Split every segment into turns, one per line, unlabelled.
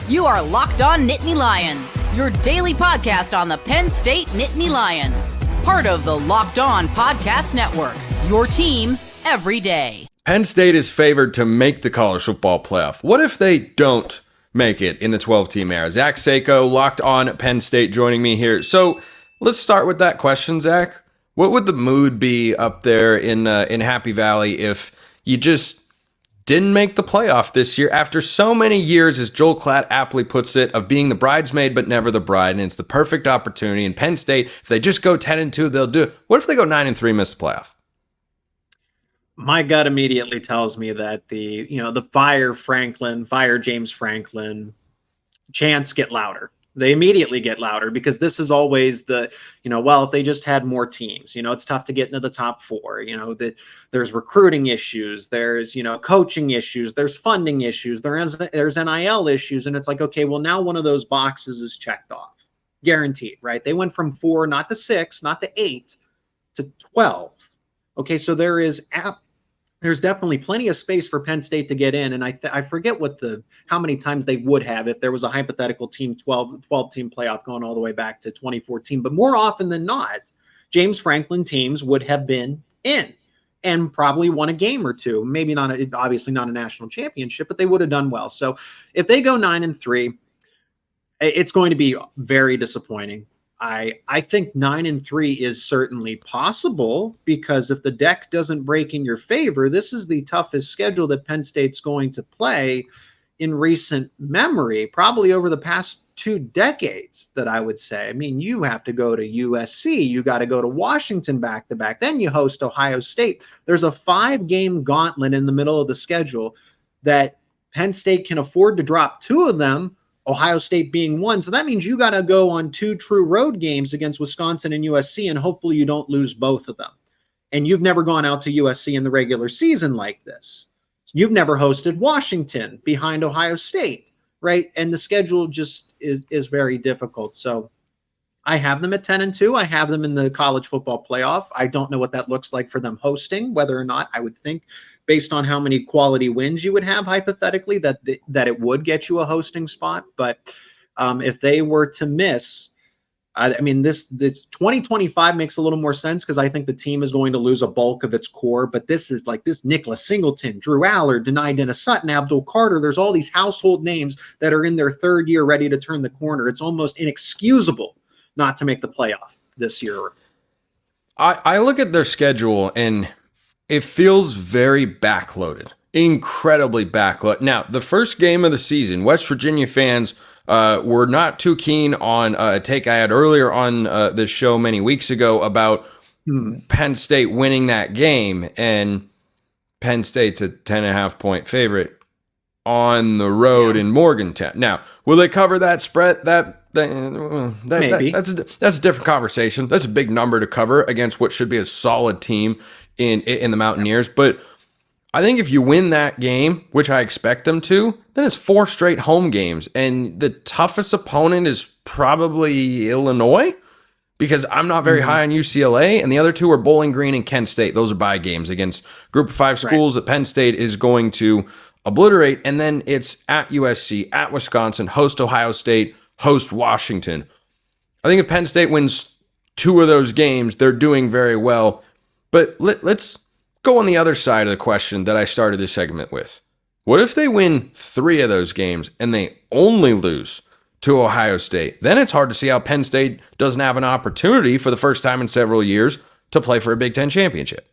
You are Locked On Nittany Lions, your daily podcast on the Penn State Nittany Lions. Part of the Locked On Podcast Network, your team every day.
Penn State is favored to make the college football playoff. What if they don't make it in the 12-team era? Zach Seyko, Locked On Penn State, joining me here. So let's start with that question, Zach. What would the mood be up there in Happy Valley if you just didn't make the playoff this year after so many years, as Joel Klatt aptly puts it, of being the bridesmaid but never the bride? And it's the perfect opportunity. And Penn State, if they just go 10-2, they'll do it. What if they go 9-3, miss the playoff?
My gut immediately tells me that the fire James Franklin chants get louder. They immediately get louder because this is always if they just had more teams, it's tough to get into the top four, there's recruiting issues, there's, coaching issues, there's funding issues, there's NIL issues. And it's like, okay, well, now one of those boxes is checked off, guaranteed, right? They went from 4, not to 6, not to 8 to 12. Okay. So there's definitely plenty of space for Penn State to get in. And I forget how many times they would have if there was a hypothetical 12-team playoff going all the way back to 2014. But more often than not, James Franklin teams would have been in and probably won a game or two. Maybe obviously not a national championship, but they would have done well. So if they go 9-3, it's going to be very disappointing. I think 9-3 is certainly possible because if the deck doesn't break in your favor, this is the toughest schedule that Penn State's going to play in recent memory, probably over the past 2 decades, that I would say. I mean, you have to go to USC, you got to go to Washington back-to-back, then you host Ohio State. There's a 5-game gauntlet in the middle of the schedule that Penn State can afford to drop 2 of them, Ohio State being 1. So that means you got to go on 2 true road games against Wisconsin and USC, and hopefully you don't lose both of them. And you've never gone out to USC in the regular season like this. You've never hosted Washington behind Ohio State, right? And the schedule just is very difficult. So I have them at 10-2. I have them in the college football playoff. I don't know what that looks like for them hosting, whether or not. I would think, based on how many quality wins you would have, hypothetically, that it would get you a hosting spot. But if they were to miss, this 2025 makes a little more sense because I think the team is going to lose a bulk of its core. But this is like this Nicholas Singleton, Drew Allard, Denai Dennis Sutton, Abdul Carter. There's all these household names that are in their 3rd year ready to turn the corner. It's almost inexcusable not to make the playoff this year.
I look at their schedule and it feels very backloaded, incredibly backloaded. Now, the first game of the season, West Virginia fans were not too keen on a take I had earlier on this show many weeks ago about Penn State winning that game, and Penn State's a 10.5-point favorite on the road in Morgantown. Now, will they cover that spread? Maybe. That's a different conversation. That's a big number to cover against what should be a solid team in the Mountaineers. But I think if you win that game, which I expect them to, then it's 4 straight home games. And the toughest opponent is probably Illinois, because I'm not very high on UCLA. And the other 2 are Bowling Green and Kent State. Those are bye games against Group of 5 schools that Penn State is going to obliterate. And then it's at USC, at Wisconsin, host Ohio State, host Washington. I think if Penn State wins 2 of those games, they're doing very well. But let's go on the other side of the question that I started this segment with. What if they win 3 of those games and they only lose to Ohio State? Then it's hard to see how Penn State doesn't have an opportunity for the first time in several years to play for a Big Ten championship.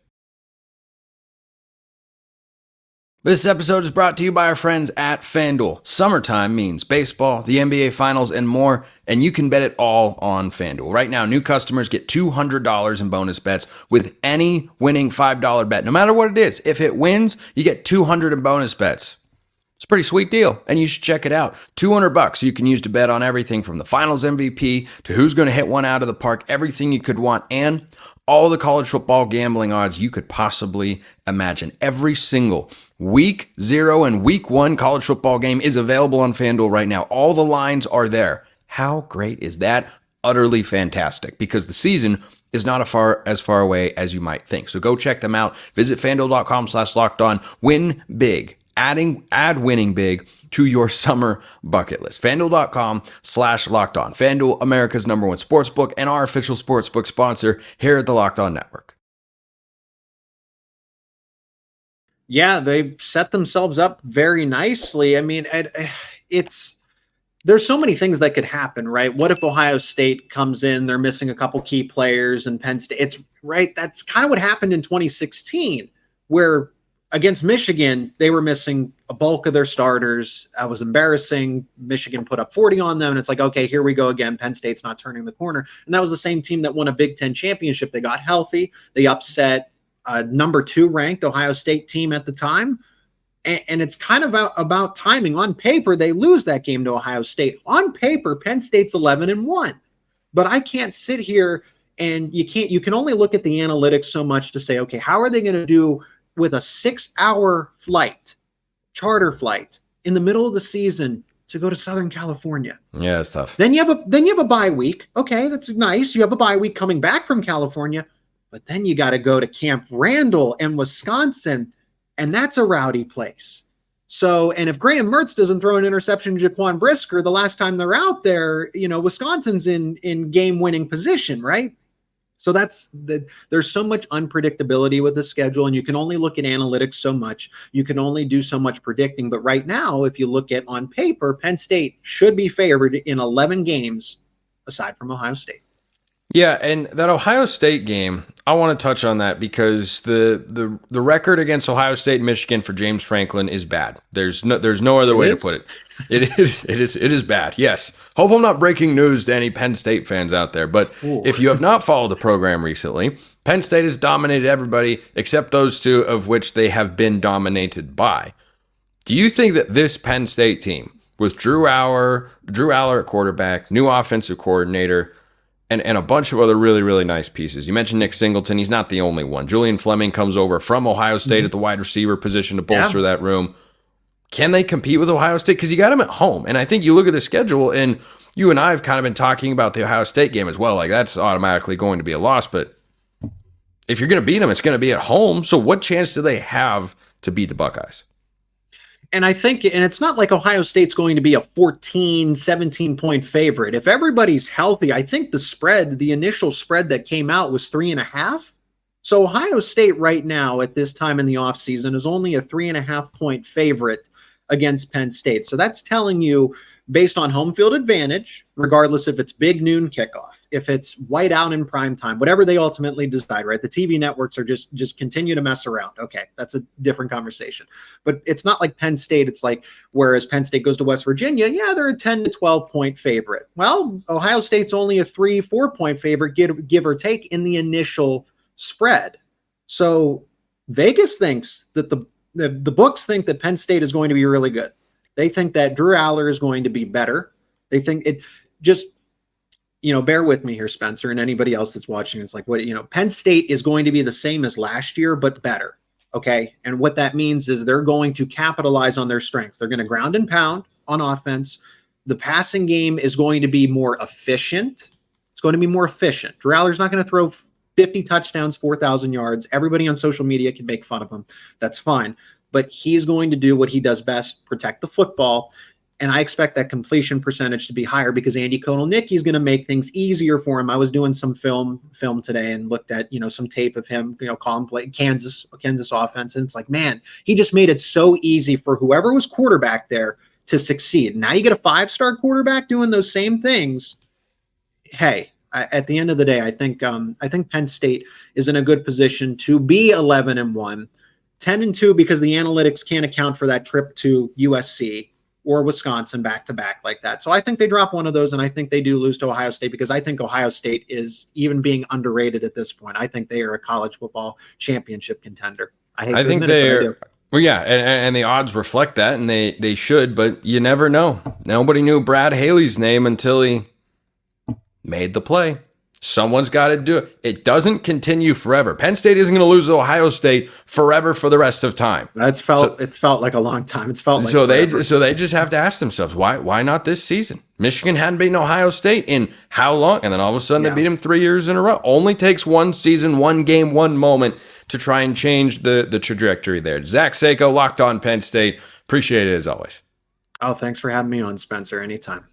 This episode is brought to you by our friends at FanDuel. Summertime means baseball, the NBA Finals, and more, and you can bet it all on FanDuel. Right now, new customers get $200 in bonus bets with any winning $5 bet, no matter what it is. If it wins, you get $200 in bonus bets. It's a pretty sweet deal, and you should check it out. $200 you can use to bet on everything from the Finals MVP to who's going to hit one out of the park, everything you could want, and all the college football gambling odds you could possibly imagine. Every single Week 0 and Week 1 college football game is available on FanDuel right now. All the lines are there. How great is that? Utterly fantastic, because the season is not as far away as you might think. So go check them out. Visit FanDuel.com/lockedon. Win big Add winning big to your summer bucket list. FanDuel.com/LockedOn. FanDuel, America's #1 sportsbook and our official sportsbook sponsor here at the Locked On Network.
Yeah, they've set themselves up very nicely. I mean, there's so many things that could happen, right? What if Ohio State comes in, they're missing a couple key players, and Penn State, it's right. That's kind of what happened in 2016, where against Michigan, they were missing a bulk of their starters. That was embarrassing. Michigan put up 40 on them, and it's like, okay, here we go again. Penn State's not turning the corner. And that was the same team that won a Big Ten championship. They got healthy. They upset number 2 ranked Ohio State team at the time. And it's kind of about timing. On paper, they lose that game to Ohio State. On paper, Penn State's 11-1. But I can't sit here and you can only look at the analytics so much to say, okay, how are they going to do with a 6-hour charter flight in the middle of the season to go to Southern California?
Yeah, it's tough.
Then you have a bye week. Okay, that's nice. You have a bye week coming back from California, but then you got to go to Camp Randall and Wisconsin, and that's a rowdy place. So, and if Graham Mertz doesn't throw an interception to Jaquan Brisker the last time they're out there, Wisconsin's in game-winning position, right? So there's so much unpredictability with the schedule, and you can only look at analytics so much. You can only do so much predicting. But right now, if you look at on paper, Penn State should be favored in 11 games, aside from Ohio State.
Yeah, and that Ohio State game, I want to touch on that because the record against Ohio State and Michigan for James Franklin is bad. There's no other way to put it. It is bad. Yes. Hope I'm not breaking news to any Penn State fans out there, but if you have not followed the program recently, Penn State has dominated everybody except those two of which they have been dominated by. Do you think that this Penn State team with Drew Aller at quarterback, new offensive coordinator, and a bunch of other really, really nice pieces. You mentioned Nick Singleton. He's not the only one. Julian Fleming comes over from Ohio State at the wide receiver position to bolster that room. Can they compete with Ohio State? Because you got them at home. And I think you look at the schedule, and you and I have kind of been talking about the Ohio State game as well. Like, that's automatically going to be a loss. But if you're going to beat them, it's going to be at home. So what chance do they have to beat the Buckeyes?
And I think, and it's not like Ohio State's going to be a 14, 17-point favorite. If everybody's healthy, I think the initial spread that came out was 3.5. So Ohio State right now at this time in the offseason is only a 3.5-point favorite against Penn State. So that's telling you, based on home field advantage, regardless if it's big noon kickoff, if it's white out in prime time, whatever they ultimately decide, right? The TV networks are just continue to mess around. Okay, that's a different conversation. But it's not like Penn State. It's like, whereas Penn State goes to West Virginia, yeah, they're a 10 to 12-point favorite. Well, Ohio State's only a 3-4-point favorite, give or take, in the initial spread. So Vegas thinks that the books think that Penn State is going to be really good. They think that Drew Aller is going to be better. They think it just, bear with me here, Spencer, and anybody else that's watching. It's like, Penn State is going to be the same as last year, but better. Okay. And what that means is they're going to capitalize on their strengths. They're going to ground and pound on offense. The passing game is going to be more efficient. It's going to be more efficient. Drew Aller's not going to throw 50 touchdowns, 4,000 yards. Everybody on social media can make fun of him. That's fine. But he's going to do what he does best, protect the football. And I expect that completion percentage to be higher because Andy Kotelnicki is going to make things easier for him. I was doing some film today and looked at, some tape of him, calling play Kansas offense. And it's like, man, he just made it so easy for whoever was quarterback there to succeed. Now you get a 5-star quarterback doing those same things. Hey, at the end of the day, I think Penn State is in a good position to be 11-1. 10-2 because the analytics can't account for that trip to USC or Wisconsin back-to-back like that. So I think they drop one of those, and I think they do lose to Ohio State because I think Ohio State is even being underrated at this point. I think they are a college football championship contender. I think they are.
Well, yeah, and the odds reflect that, and they should, but you never know. Nobody knew Brad Haley's name until he made the play. Someone's got to do it. It doesn't continue forever. Penn State isn't going to lose to Ohio State forever for the rest of time.
It's felt like a long time. It's felt like
so
forever.
they just have to ask themselves, why not this season? Michigan hadn't beaten Ohio State in how long? And then all of a sudden they beat them 3 years in a row. Only takes one season, one game, one moment to try and change the trajectory there. Zach Seyko, Locked On Penn State. Appreciate it as always.
Oh, thanks for having me on, Spencer. Anytime.